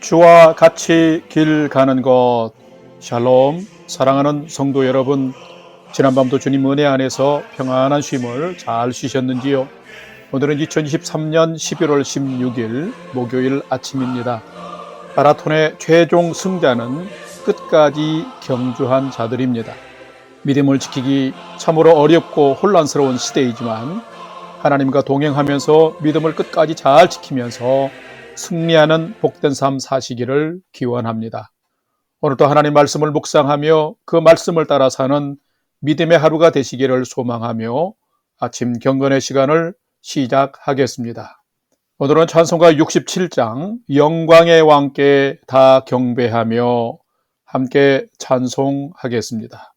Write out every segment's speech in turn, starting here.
주와 같이 길 가는 것. 샬롬. 사랑하는 성도 여러분, 지난밤도 주님 은혜 안에서 평안한 쉼을 잘 쉬셨는지요? 오늘은 2023년 11월 16일 목요일 아침입니다. 마라톤의 최종 승자는 끝까지 경주한 자들입니다. 믿음을 지키기 참으로 어렵고 혼란스러운 시대이지만 하나님과 동행하면서 믿음을 끝까지 잘 지키면서 승리하는 복된 삶 사시기를 기원합니다. 오늘도 하나님 말씀을 묵상하며 그 말씀을 따라 사는 믿음의 하루가 되시기를 소망하며 아침 경건의 시간을 시작하겠습니다. 오늘은 찬송가 67장 영광의 왕께 다 경배하며 함께 찬송하겠습니다.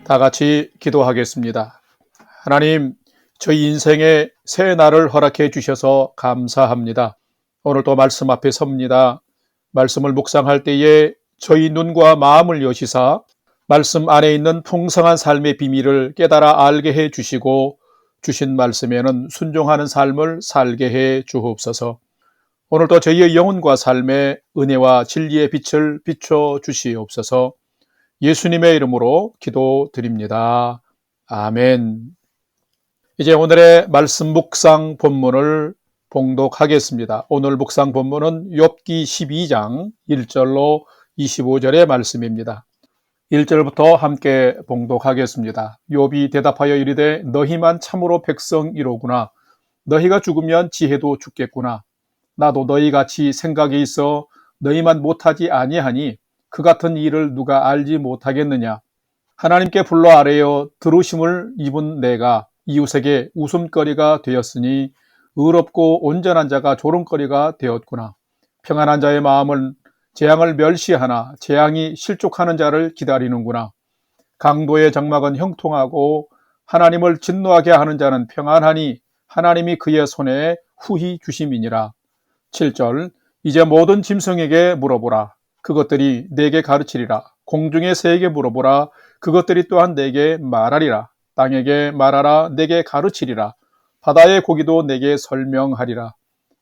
다 같이 기도하겠습니다. 하나님, 저희 인생에 새 날을 허락해 주셔서 감사합니다. 오늘 또 말씀 앞에 섭니다. 말씀을 묵상할 때에 저희 눈과 마음을 여시사 말씀 안에 있는 풍성한 삶의 비밀을 깨달아 알게 해 주시고 주신 말씀에는 순종하는 삶을 살게 해 주옵소서. 오늘도 저희의 영혼과 삶에 은혜와 진리의 빛을 비춰 주시옵소서. 예수님의 이름으로 기도드립니다. 아멘. 이제 오늘의 말씀 묵상 본문을 봉독하겠습니다. 오늘 묵상 본문은 욥기 12장 1절로 25절의 말씀입니다. 1절부터 함께 봉독하겠습니다. 욥이 대답하여 이르되 너희만 참으로 백성이로구나. 너희가 죽으면 지혜도 죽겠구나. 나도 너희같이 생각이 있어 너희만 못하지 아니하니 그 같은 일을 누가 알지 못하겠느냐. 하나님께 불러 아뢰어 들으심을 입은 내가 이웃에게 웃음거리가 되었으니 의롭고 온전한 자가 조롱거리가 되었구나. 평안한 자의 마음은 재앙을 멸시하나 재앙이 실족하는 자를 기다리는구나. 강도의 장막은 형통하고 하나님을 진노하게 하는 자는 평안하니 하나님이 그의 손에 후히 주심이니라. 7절 이제 모든 짐승에게 물어보라. 그것들이 내게 가르치리라. 공중의 새에게 물어보라. 그것들이 또한 내게 말하리라. 땅에게 말하라. 내게 가르치리라. 바다의 고기도 내게 설명하리라.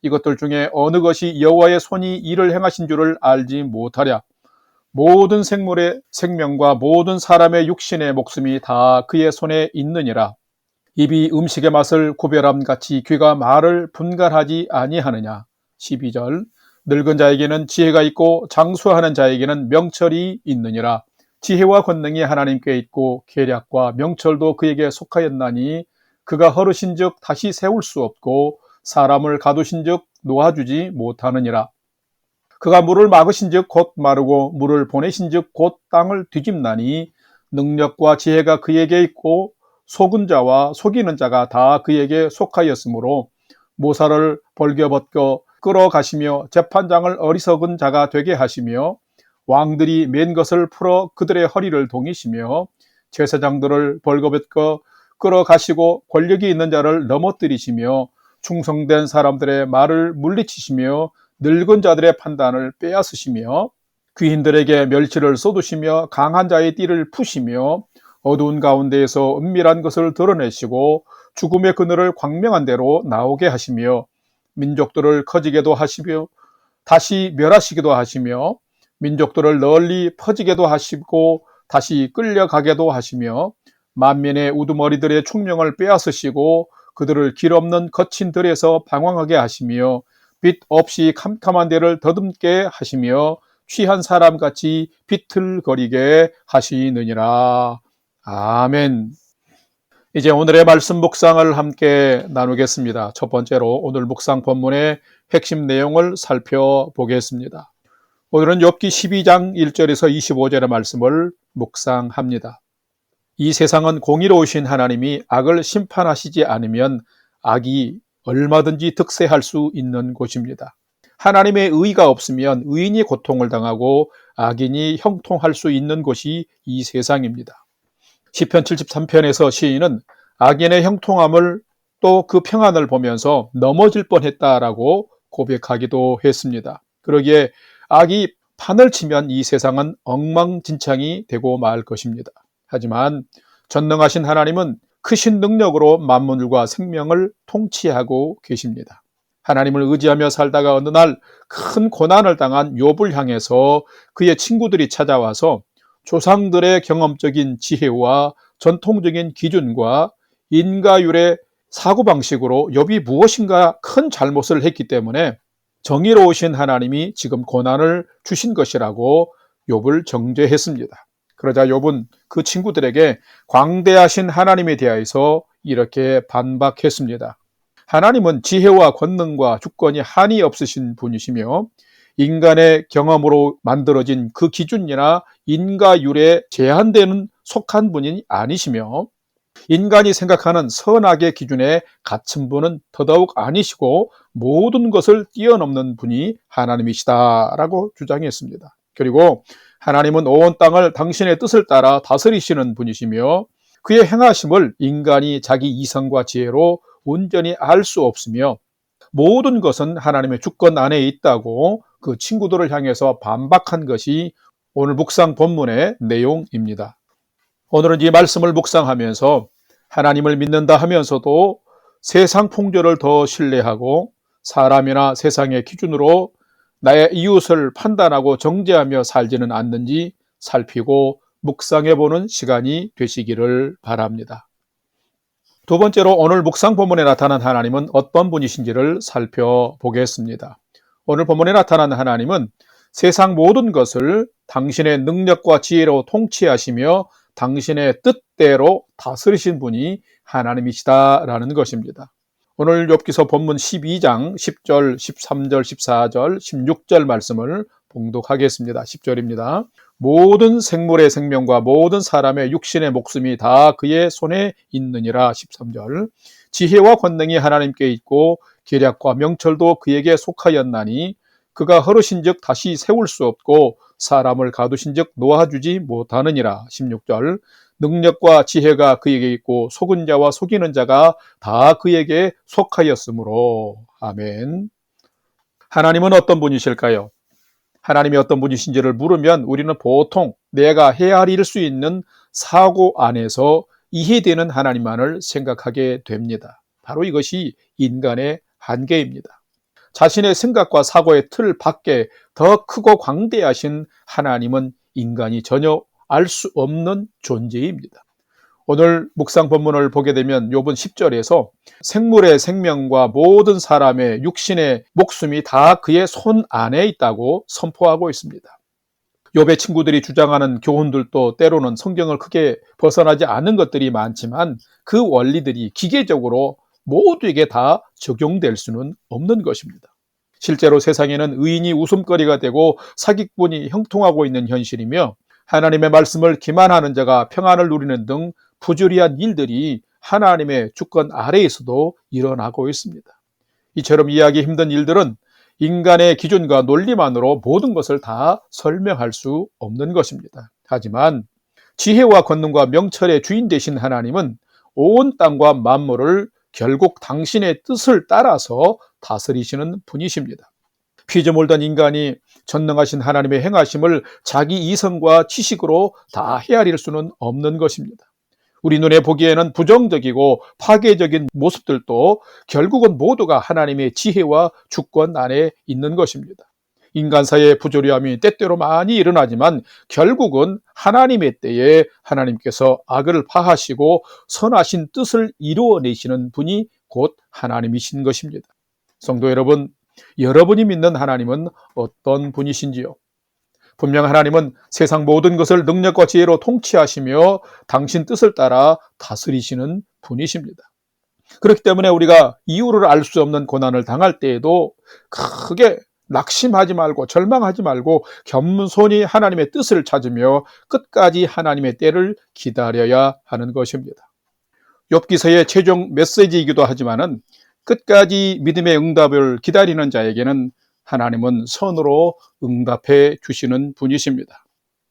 이것들 중에 어느 것이 여호와의 손이 이를 행하신 줄을 알지 못하랴. 모든 생물의 생명과 모든 사람의 육신의 목숨이 다 그의 손에 있느니라. 입이 음식의 맛을 구별함 같이 귀가 말을 분간하지 아니하느냐. 12절. 늙은 자에게는 지혜가 있고 장수하는 자에게는 명철이 있느니라. 지혜와 권능이 하나님께 있고 계략과 명철도 그에게 속하였나니 그가 허르신즉 다시 세울 수 없고 사람을 가두신즉 놓아주지 못하느니라. 그가 물을 막으신즉 곧 마르고 물을 보내신즉 곧 땅을 뒤집나니 능력과 지혜가 그에게 있고 속은 자와 속이는 자가 다 그에게 속하였으므로 모사를 벌겨벗겨 끌어가시며 재판장을 어리석은 자가 되게 하시며 왕들이 맨 것을 풀어 그들의 허리를 동이시며 제사장들을 벌거벗겨 끌어가시고 권력이 있는 자를 넘어뜨리시며 충성된 사람들의 말을 물리치시며 늙은 자들의 판단을 빼앗으시며 귀인들에게 멸치를 쏟으시며 강한 자의 띠를 푸시며 어두운 가운데에서 은밀한 것을 드러내시고 죽음의 그늘을 광명한 대로 나오게 하시며 민족들을 커지게도 하시며 다시 멸하시기도 하시며 민족들을 널리 퍼지게도 하시고 다시 끌려가게도 하시며 만민의 우두머리들의 총명을 빼앗으시고 그들을 길 없는 거친 들에서 방황하게 하시며 빛 없이 캄캄한 데를 더듬게 하시며 취한 사람같이 비틀거리게 하시느니라. 아멘. 이제 오늘의 말씀 묵상을 함께 나누겠습니다. 첫 번째로 오늘 묵상 본문의 핵심 내용을 살펴보겠습니다. 오늘은 욥기 12장 1절에서 25절의 말씀을 묵상합니다. 이 세상은 공의로우신 하나님이 악을 심판하시지 않으면 악이 얼마든지 득세할 수 있는 곳입니다. 하나님의 의가 없으면 의인이 고통을 당하고 악인이 형통할 수 있는 곳이 이 세상입니다. 시편 73편에서 시인은 악인의 형통함을 또 그 평안을 보면서 넘어질 뻔했다라고 고백하기도 했습니다. 그러기에 악이 판을 치면 이 세상은 엉망진창이 되고 말 것입니다. 하지만 전능하신 하나님은 크신 능력으로 만물과 생명을 통치하고 계십니다. 하나님을 의지하며 살다가 어느 날 큰 고난을 당한 욥을 향해서 그의 친구들이 찾아와서 조상들의 경험적인 지혜와 전통적인 기준과 인과율의 사고방식으로 욥이 무엇인가 큰 잘못을 했기 때문에 정의로우신 하나님이 지금 고난을 주신 것이라고 욥을 정죄했습니다. 그러자 욥은 그 친구들에게 광대하신 하나님에 대하여서 이렇게 반박했습니다. 하나님은 지혜와 권능과 주권이 한이 없으신 분이시며 인간의 경험으로 만들어진 그 기준이나 인과율에 제한되는 속한 분이 아니시며 인간이 생각하는 선악의 기준에 갇힌 분은 더더욱 아니시고 모든 것을 뛰어넘는 분이 하나님이시다라고 주장했습니다. 그리고 하나님은 온 땅을 당신의 뜻을 따라 다스리시는 분이시며 그의 행하심을 인간이 자기 이성과 지혜로 온전히 알 수 없으며 모든 것은 하나님의 주권 안에 있다고 그 친구들을 향해서 반박한 것이 오늘 묵상 본문의 내용입니다. 오늘은 이 말씀을 묵상하면서 하나님을 믿는다 하면서도 세상 풍조를 더 신뢰하고 사람이나 세상의 기준으로 나의 이웃을 판단하고 정죄하며 살지는 않는지 살피고 묵상해보는 시간이 되시기를 바랍니다. 두 번째로 오늘 묵상 본문에 나타난 하나님은 어떤 분이신지를 살펴보겠습니다. 오늘 본문에 나타난 하나님은 세상 모든 것을 당신의 능력과 지혜로 통치하시며 당신의 뜻대로 다스리신 분이 하나님이시다라는 것입니다. 오늘 욥기서 본문 12장 10절, 13절, 14절, 16절 말씀을 봉독하겠습니다. 10절입니다. 모든 생물의 생명과 모든 사람의 육신의 목숨이 다 그의 손에 있느니라. 13절. 지혜와 권능이 하나님께 있고 계략과 명철도 그에게 속하였나니 그가 허르신즉 다시 세울 수 없고 사람을 가두신즉 놓아주지 못하느니라. 16절. 능력과 지혜가 그에게 있고 속은 자와 속이는 자가 다 그에게 속하였으므로. 아멘. 하나님은 어떤 분이실까요? 하나님이 어떤 분이신지를 물으면 우리는 보통 내가 헤아릴 수 있는 사고 안에서 이해되는 하나님만을 생각하게 됩니다. 바로 이것이 인간의 한계입니다. 자신의 생각과 사고의 틀 밖에 더 크고 광대하신 하나님은 인간이 전혀 알 수 없는 존재입니다. 오늘 묵상 본문을 보게 되면 욥은 10절에서 생물의 생명과 모든 사람의 육신의 목숨이 다 그의 손 안에 있다고 선포하고 있습니다. 욥의 친구들이 주장하는 교훈들도 때로는 성경을 크게 벗어나지 않은 것들이 많지만 그 원리들이 기계적으로 모두에게 다 적용될 수는 없는 것입니다. 실제로 세상에는 의인이 웃음거리가 되고 사기꾼이 형통하고 있는 현실이며 하나님의 말씀을 기만하는 자가 평안을 누리는 등 부조리한 일들이 하나님의 주권 아래에서도 일어나고 있습니다. 이처럼 이해하기 힘든 일들은 인간의 기준과 논리만으로 모든 것을 다 설명할 수 없는 것입니다. 하지만 지혜와 권능과 명철의 주인 되신 하나님은 온 땅과 만물을 결국 당신의 뜻을 따라서 다스리시는 분이십니다. 피조물던 인간이 전능하신 하나님의 행하심을 자기 이성과 지식으로 다 헤아릴 수는 없는 것입니다. 우리 눈에 보기에는 부정적이고 파괴적인 모습들도 결국은 모두가 하나님의 지혜와 주권 안에 있는 것입니다. 인간사의 부조리함이 때때로 많이 일어나지만 결국은 하나님의 때에 하나님께서 악을 파하시고 선하신 뜻을 이루어내시는 분이 곧 하나님이신 것입니다. 성도 여러분, 여러분이 믿는 하나님은 어떤 분이신지요? 분명 하나님은 세상 모든 것을 능력과 지혜로 통치하시며 당신 뜻을 따라 다스리시는 분이십니다. 그렇기 때문에 우리가 이유를 알 수 없는 고난을 당할 때에도 크게 낙심하지 말고 절망하지 말고 겸손히 하나님의 뜻을 찾으며 끝까지 하나님의 때를 기다려야 하는 것입니다. 욥기서의 최종 메시지이기도 하지만은 끝까지 믿음의 응답을 기다리는 자에게는 하나님은 선으로 응답해 주시는 분이십니다.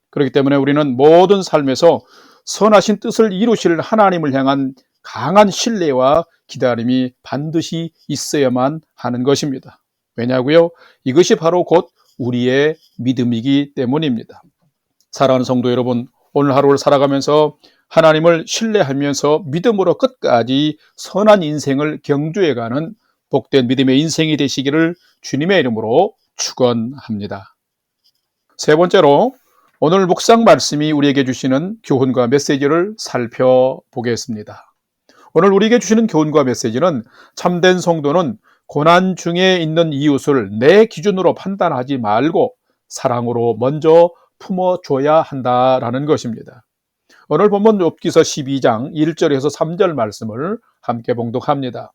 그렇기 때문에 우리는 모든 삶에서 선하신 뜻을 이루실 하나님을 향한 강한 신뢰와 기다림이 반드시 있어야만 하는 것입니다. 왜냐고요? 이것이 바로 곧 우리의 믿음이기 때문입니다. 사랑하는 성도 여러분, 오늘 하루를 살아가면서 하나님을 신뢰하면서 믿음으로 끝까지 선한 인생을 경주해가는 복된 믿음의 인생이 되시기를 주님의 이름으로 축원합니다. 세 번째로 오늘 묵상 말씀이 우리에게 주시는 교훈과 메시지를 살펴보겠습니다. 오늘 우리에게 주시는 교훈과 메시지는 참된 성도는 고난 중에 있는 이웃을 내 기준으로 판단하지 말고 사랑으로 먼저 품어줘야 한다라는 것입니다. 오늘 본문 욥기서 12장 1절에서 3절 말씀을 함께 봉독합니다.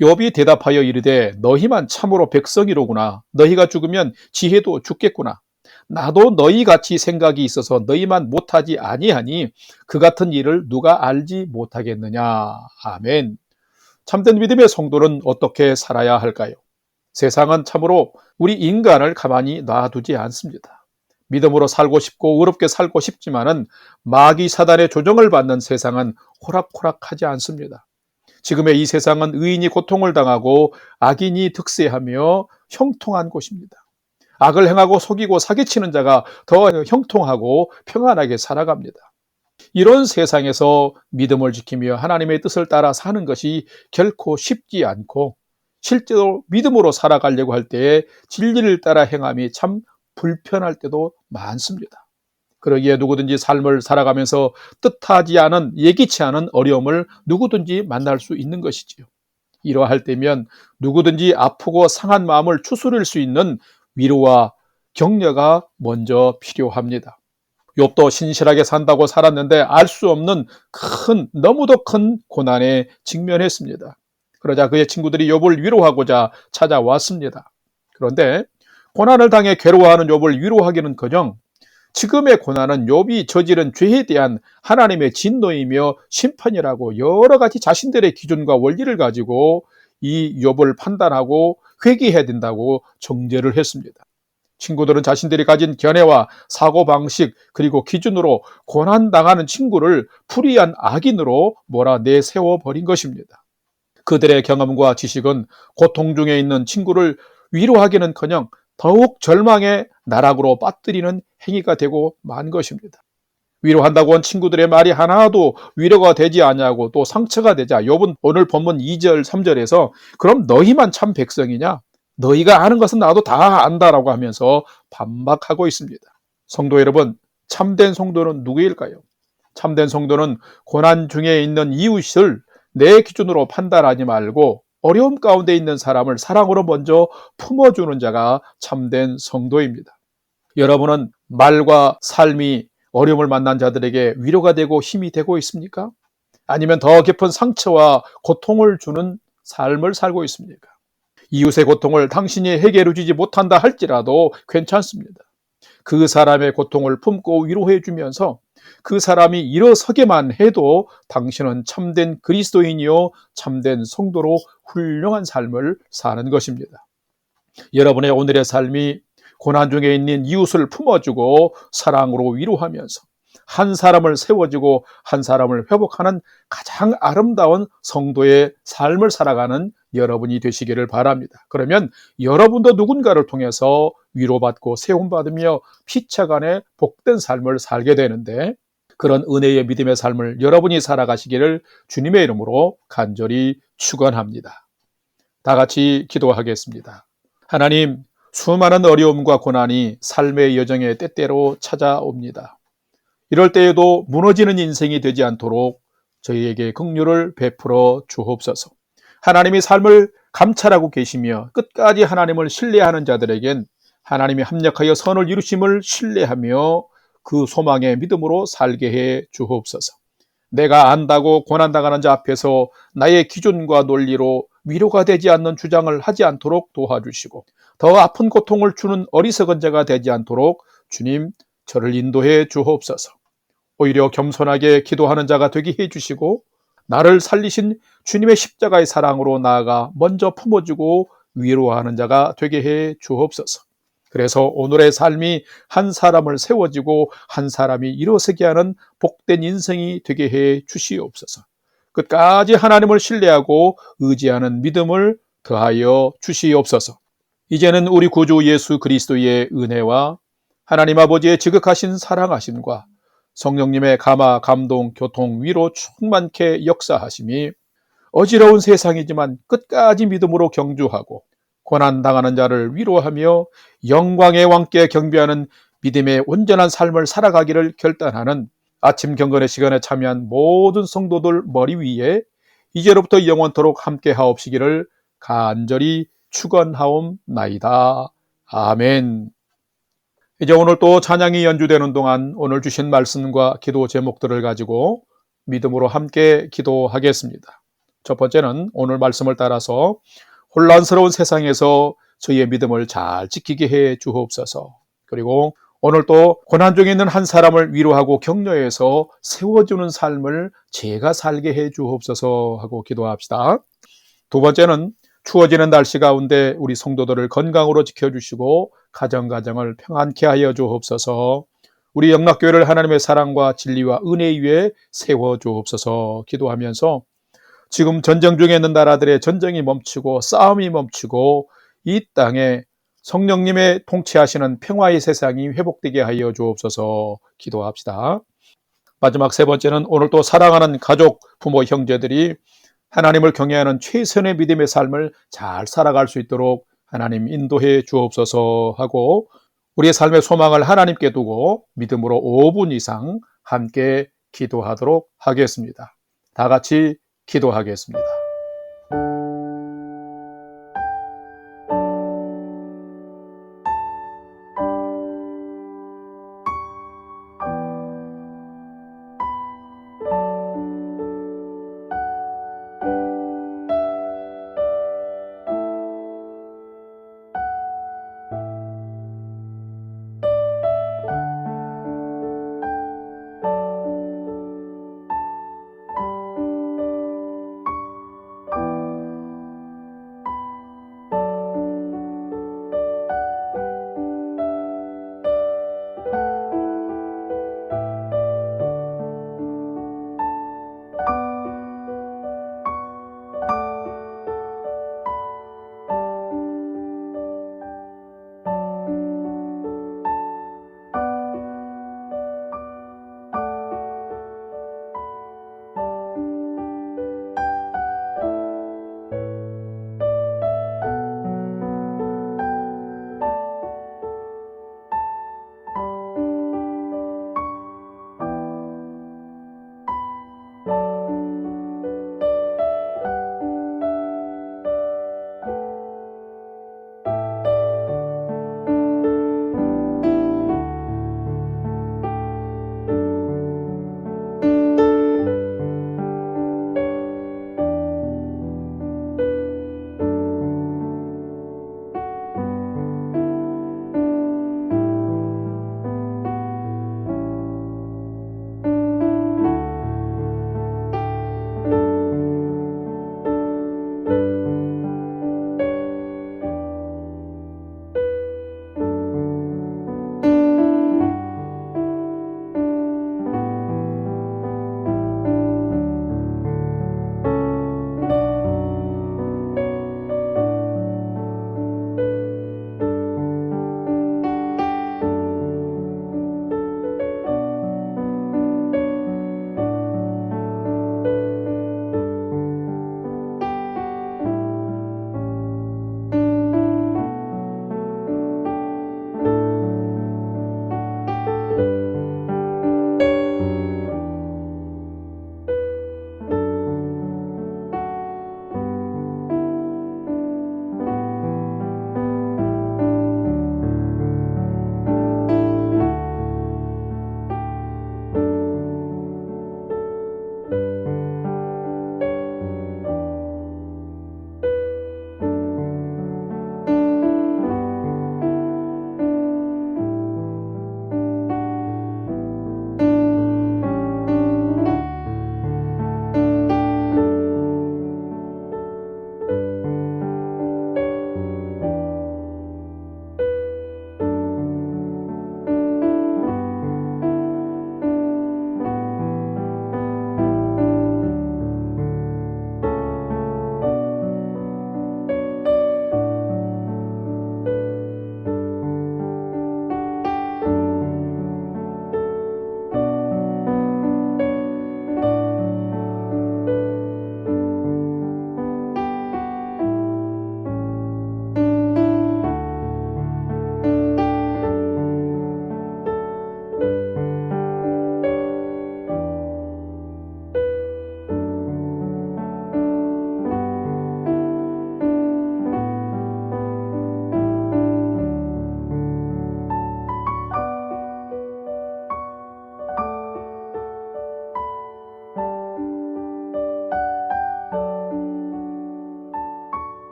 욥이 대답하여 이르되 너희만 참으로 백성이로구나. 너희가 죽으면 지혜도 죽겠구나. 나도 너희같이 생각이 있어서 너희만 못하지 아니하니 그 같은 일을 누가 알지 못하겠느냐. 아멘. 참된 믿음의 성도는 어떻게 살아야 할까요? 세상은 참으로 우리 인간을 가만히 놔두지 않습니다. 믿음으로 살고 싶고 의롭게 살고 싶지만은 마귀 사단의 조정을 받는 세상은 호락호락하지 않습니다. 지금의 이 세상은 의인이 고통을 당하고 악인이 득세하며 형통한 곳입니다. 악을 행하고 속이고 사기치는 자가 더 형통하고 평안하게 살아갑니다. 이런 세상에서 믿음을 지키며 하나님의 뜻을 따라 사는 것이 결코 쉽지 않고 실제로 믿음으로 살아가려고 할 때에 진리를 따라 행함이 참 불편할 때도 많습니다. 그러기에 누구든지 삶을 살아가면서 뜻하지 않은 예기치 않은 어려움을 누구든지 만날 수 있는 것이지요. 이러할 때면 누구든지 아프고 상한 마음을 추스릴 수 있는 위로와 격려가 먼저 필요합니다. 욥도 신실하게 산다고 살았는데 알 수 없는 너무도 큰 고난에 직면했습니다. 그러자 그의 친구들이 욥을 위로하고자 찾아왔습니다. 그런데 고난을 당해 괴로워하는 욥을 위로하기는커녕 지금의 고난은 욥이 저지른 죄에 대한 하나님의 진노이며 심판이라고 여러 가지 자신들의 기준과 원리를 가지고 이 욥을 판단하고 회개해야 된다고 정죄를 했습니다. 친구들은 자신들이 가진 견해와 사고방식 그리고 기준으로 고난당하는 친구를 불의한 악인으로 몰아내세워버린 것입니다. 그들의 경험과 지식은 고통 중에 있는 친구를 위로하기는커녕 더욱 절망의 나락으로 빠뜨리는 행위가 되고 만 것입니다. 위로한다고 한 친구들의 말이 하나도 위로가 되지 않냐고 또 상처가 되자 욥은 오늘 본문 2절 3절에서 그럼 너희만 참 백성이냐? 너희가 아는 것은 나도 다 안다라고 하면서 반박하고 있습니다. 성도 여러분, 참된 성도는 누구일까요? 참된 성도는 고난 중에 있는 이웃을 내 기준으로 판단하지 말고 어려움 가운데 있는 사람을 사랑으로 먼저 품어주는 자가 참된 성도입니다. 여러분은 말과 삶이 어려움을 만난 자들에게 위로가 되고 힘이 되고 있습니까? 아니면 더 깊은 상처와 고통을 주는 삶을 살고 있습니까? 이웃의 고통을 당신이 해결해 주지 못한다 할지라도 괜찮습니다. 그 사람의 고통을 품고 위로해 주면서 그 사람이 일어서게만 해도 당신은 참된 그리스도인이요 참된 성도로 훌륭한 삶을 사는 것입니다. 여러분의 오늘의 삶이 고난 중에 있는 이웃을 품어주고 사랑으로 위로하면서 한 사람을 세워주고 한 사람을 회복하는 가장 아름다운 성도의 삶을 살아가는 여러분이 되시기를 바랍니다. 그러면 여러분도 누군가를 통해서 위로받고 세움받으며 피차간에 복된 삶을 살게 되는데 그런 은혜의 믿음의 삶을 여러분이 살아가시기를 주님의 이름으로 간절히 축원합니다. 다 같이 기도하겠습니다. 하나님, 수많은 어려움과 고난이 삶의 여정에 때때로 찾아옵니다. 이럴 때에도 무너지는 인생이 되지 않도록 저희에게 긍휼을 베풀어 주옵소서. 하나님이 삶을 감찰하고 계시며 끝까지 하나님을 신뢰하는 자들에겐 하나님이 합력하여 선을 이루심을 신뢰하며 그 소망의 믿음으로 살게 해 주옵소서. 내가 안다고 고난당하는 자 앞에서 나의 기준과 논리로 위로가 되지 않는 주장을 하지 않도록 도와주시고 더 아픈 고통을 주는 어리석은 자가 되지 않도록 주님 저를 인도해 주옵소서. 오히려 겸손하게 기도하는 자가 되게 해주시고 나를 살리신 주님의 십자가의 사랑으로 나아가 먼저 품어주고 위로하는 자가 되게 해 주옵소서. 그래서 오늘의 삶이 한 사람을 세워지고 한 사람이 일어서게 하는 복된 인생이 되게 해 주시옵소서. 끝까지 하나님을 신뢰하고 의지하는 믿음을 더하여 주시옵소서. 이제는 우리 구주 예수 그리스도의 은혜와 하나님 아버지의 지극하신 사랑하심과 성령님의 감화, 감동, 교통, 위로 충만케 역사하심이 어지러운 세상이지만 끝까지 믿음으로 경주하고 고난당하는 자를 위로하며 영광의 왕께 경배하는 믿음의 온전한 삶을 살아가기를 결단하는 아침 경건의 시간에 참여한 모든 성도들 머리 위에 이제로부터 영원토록 함께 하옵시기를 간절히 축원하옵나이다. 아멘. 이제 오늘 또 찬양이 연주되는 동안 오늘 주신 말씀과 기도 제목들을 가지고 믿음으로 함께 기도하겠습니다. 첫 번째는 오늘 말씀을 따라서 혼란스러운 세상에서 저희의 믿음을 잘 지키게 해 주옵소서. 그리고 오늘 또 고난 중에 있는 한 사람을 위로하고 격려해서 세워주는 삶을 제가 살게 해 주옵소서 하고 기도합시다. 두 번째는 추워지는 날씨 가운데 우리 성도들을 건강으로 지켜주시고 가정을 평안케 하여 주옵소서. 우리 영락교회를 하나님의 사랑과 진리와 은혜 위에 세워 주옵소서 기도하면서 지금 전쟁 중에 있는 나라들의 전쟁이 멈추고 싸움이 멈추고 이 땅에 성령님의 통치하시는 평화의 세상이 회복되게 하여 주옵소서 기도합시다. 마지막 세 번째는 오늘 또 사랑하는 가족, 부모, 형제들이 하나님을 경외하는 최선의 믿음의 삶을 잘 살아갈 수 있도록 하나님 인도해 주옵소서 하고 우리의 삶의 소망을 하나님께 두고 믿음으로 5분 이상 함께 기도하도록 하겠습니다. 다 같이 기도하겠습니다.